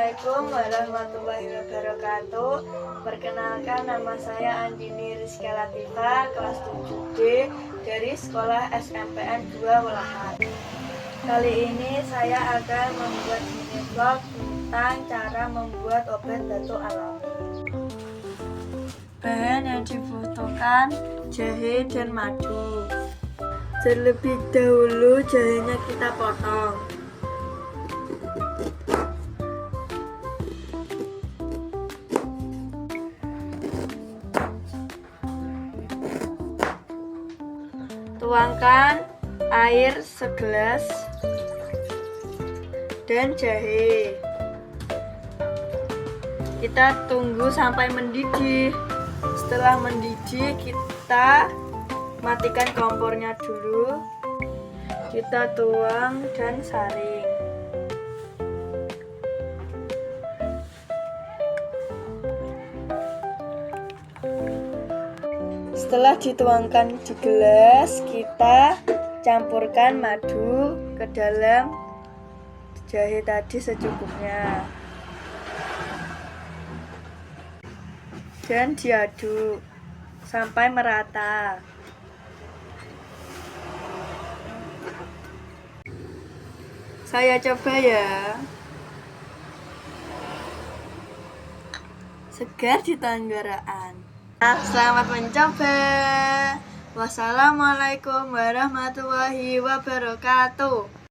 Assalamualaikum warahmatullahi wabarakatuh. Perkenalkan, nama saya Andini Rizky Latifa, kelas 7D dari sekolah SMPN 2 Welahan. Kali ini saya akan membuat mini vlog tentang cara membuat obat batuk alami. Bahan yang dibutuhkan jahe dan madu. Terlebih dahulu jahenya kita potong. Tuangkan air segelas dan jahe. Kita tunggu sampai mendidih. Setelah mendidih, kita matikan kompornya dulu. Kita tuang dan saring. Setelah dituangkan di gelas, kita campurkan madu ke dalam jahe tadi secukupnya dan diaduk sampai merata. Saya coba ya. Segar di tenggorokan. Selamat mencoba. Wassalamualaikum warahmatullahi wabarakatuh.